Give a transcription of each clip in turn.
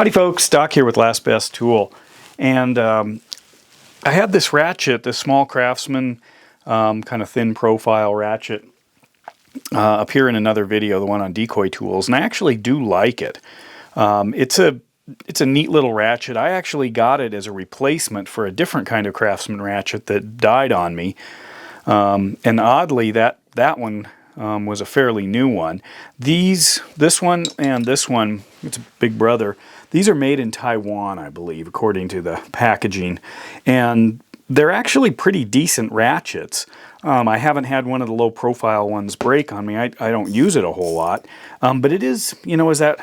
Howdy folks, Doc here with Last Best Tool, and I had this ratchet, this small Craftsman kind of thin profile ratchet appear in another video, the one on decoy tools, and I actually do like it. It's a neat little ratchet. I actually got it as a replacement for a different kind of Craftsman ratchet that died on me, and oddly that one was a fairly new one. This one and this one, it's a big brother. These are made in Taiwan, I believe, according to the packaging, and they're actually pretty decent ratchets. I haven't had one of the low profile ones break on me. I don't use it a whole lot, but it is, is that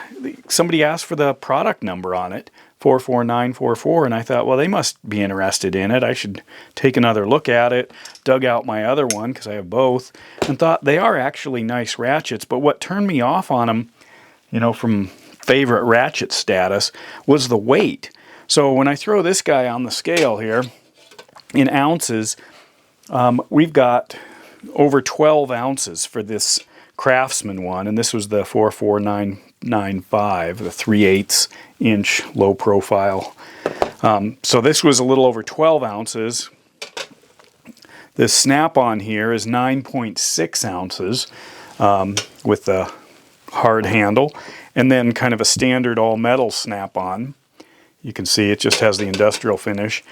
somebody asked for the product number on it, 44944, and I thought, well, they must be interested in it. I should take another look at it. Dug out my other one because I have both, and thought they are actually nice ratchets. But what turned me off on them, from favorite ratchet status, was the weight. So when I throw this guy on the scale here in ounces, we've got over 12 ounces for this Craftsman one, and this was the 44995, the 3/8 inch low profile. So this was a little over 12 ounces. This snap-on here is 9.6 ounces with the hard handle, and then kind of a standard all-metal snap-on. You can see it just has the industrial finish.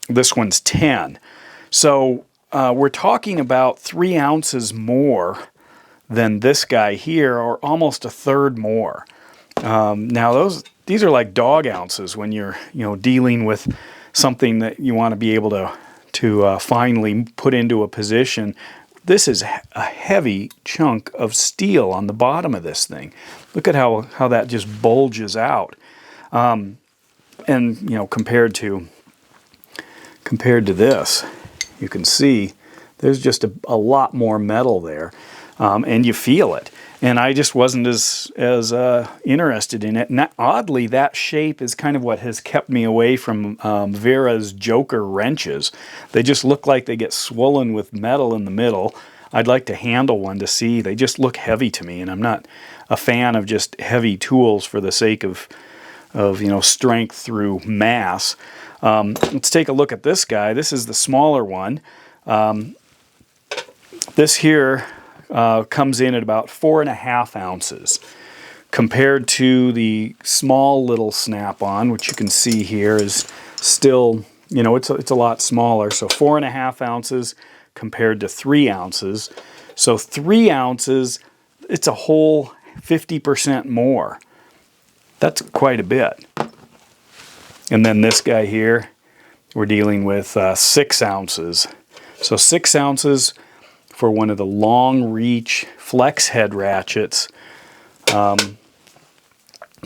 This one's 10. So we're talking about 3 ounces more than this guy here, or almost a third more. Now these are like dog ounces when you're dealing with something that you want to be able to finally put into a position. This is a heavy chunk of steel on the bottom of this thing. Look at how that just bulges out. And compared to this, you can see there's just a lot more metal there, and you feel it. And I just wasn't as interested in it. And oddly, that shape is kind of what has kept me away from Vera's Joker wrenches. They just look like they get swollen with metal in the middle. I'd like to handle one to see. They just look heavy to me, and I'm not a fan of just heavy tools for the sake of strength through mass. Let's take a look at this guy. This is the smaller one. This here comes in at about 4.5 ounces compared to the small little snap-on, which you can see here is still, it's a lot smaller. So 4.5 ounces compared to 3 ounces. So 3 ounces, it's a whole 50% more. That's quite a bit. And then this guy here, we're dealing with 6 ounces. So 6 ounces for one of the long reach flex head ratchets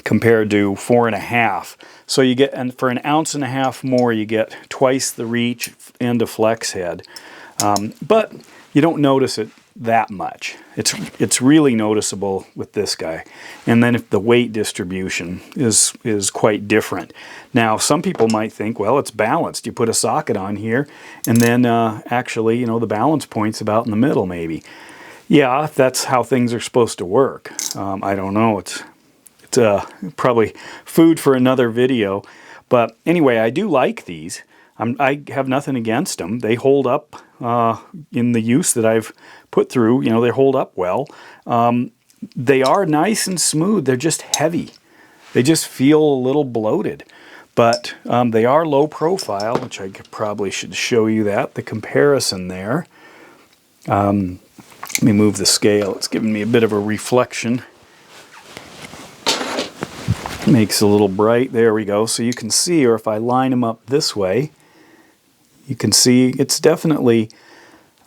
compared to 4.5. So you get, and for 1.5 ounces more, you get twice the reach and a flex head. But you don't notice it that much. It's really noticeable with this guy. And then if the weight distribution is quite different. Now some people might think, well, it's balanced. You put a socket on here, and then actually, the balance point's about in the middle maybe. Yeah, if that's how things are supposed to work. I don't know. It's probably food for another video. But anyway, I do like these. I have nothing against them. They hold up in the use that I've put through. They hold up well. They are nice and smooth. They're just heavy. They just feel a little bloated. But they are low profile, which I probably should show you the comparison there. Let me move the scale. It's giving me a bit of a reflection. Makes a little bright. There we go. So you can see, or if I line them up this way, you can see it's definitely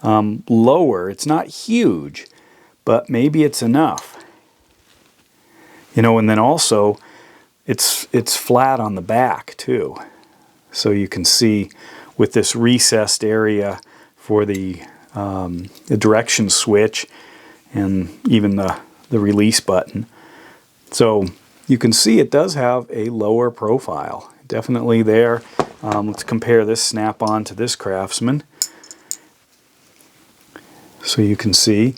lower. It's not huge, but maybe it's enough. And then also it's flat on the back too. So you can see with this recessed area for the direction switch and even the release button. So you can see it does have a lower profile. Definitely there. Let's compare this snap-on to this Craftsman. So you can see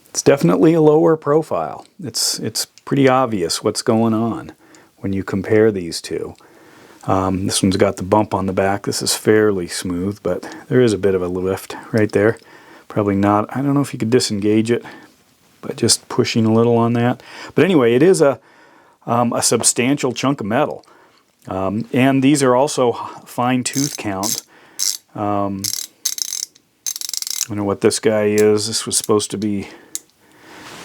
it's definitely a lower profile. It's pretty obvious what's going on. when you compare these two. This one's got the bump on the back. This is fairly smooth, but there is a bit of a lift right there. Probably not, I don't know if you could disengage it by just pushing a little on that. But anyway, it is a substantial chunk of metal. And these are also fine tooth count. I don't know what this guy is. This was supposed to be,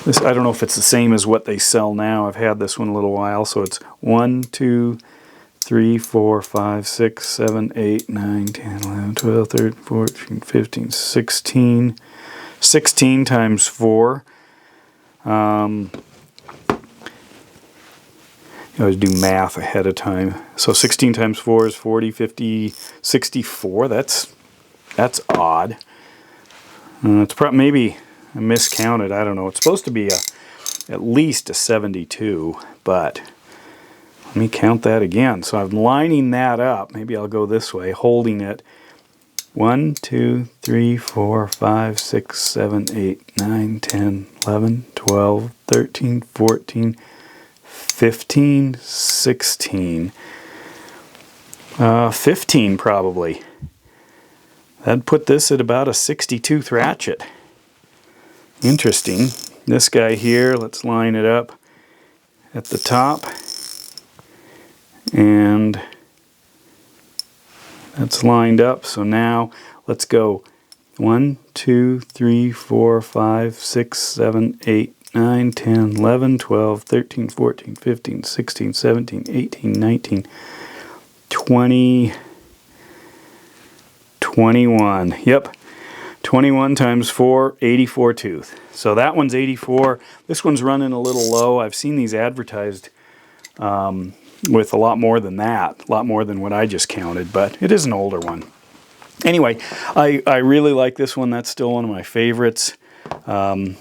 this, I don't know if it's the same as what they sell now. I've had this one a little while, so it's 1, 2, 3, 4, 5, 6, 7, 8, 9, 10, 11, 12, 13, 14, 15, 16. 16 times 4. You always do math ahead of time. So 16 times 4 is 40, 50, 64. That's odd. It's maybe I miscounted. I don't know. It's supposed to be at least a 72, but let me count that again. So I'm lining that up. Maybe I'll go this way, holding it. 1, 2, 3, 4, 5, 6, 7, 8, 9, 10, 11, 12, 13, 14, 15, 16. 15 probably. That'd put this at about a 60-tooth ratchet. Interesting. This guy here, let's line it up at the top. And that's lined up. So now let's go 1, 2, 3, 4, 5, 6, 7, 8, 9, 10, 11, 12, 13, 14, 15, 16, 17, 18, 19, 20, 21. Yep. 21 times 4, 84 tooth. So that one's 84. This one's running a little low. I've seen these advertised with a lot more than that, a lot more than what I just counted, but it is an older one. Anyway, I really like this one. That's still one of my favorites. And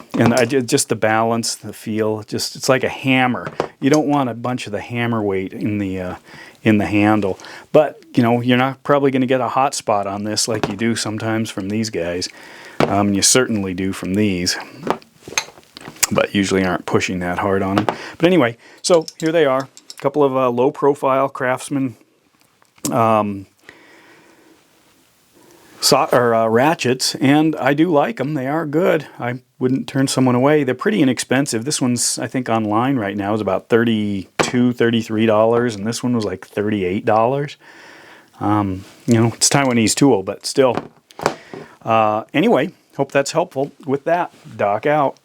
just the balance, the feel, just it's like a hammer. You don't want a bunch of the hammer weight in the handle, but you know you're not probably going to get a hot spot on this like you do sometimes from these guys. You certainly do from these, but usually aren't pushing that hard on them. But anyway, so here they are, a couple of low-profile Craftsman ratchets, and I do like them. They are good. I wouldn't turn someone away. They're pretty inexpensive. This one's, I think, online right now is about $32, $33, and this one was like $38. You know, it's Taiwanese tool, but still. Anyway, hope that's helpful. With that, Doc out.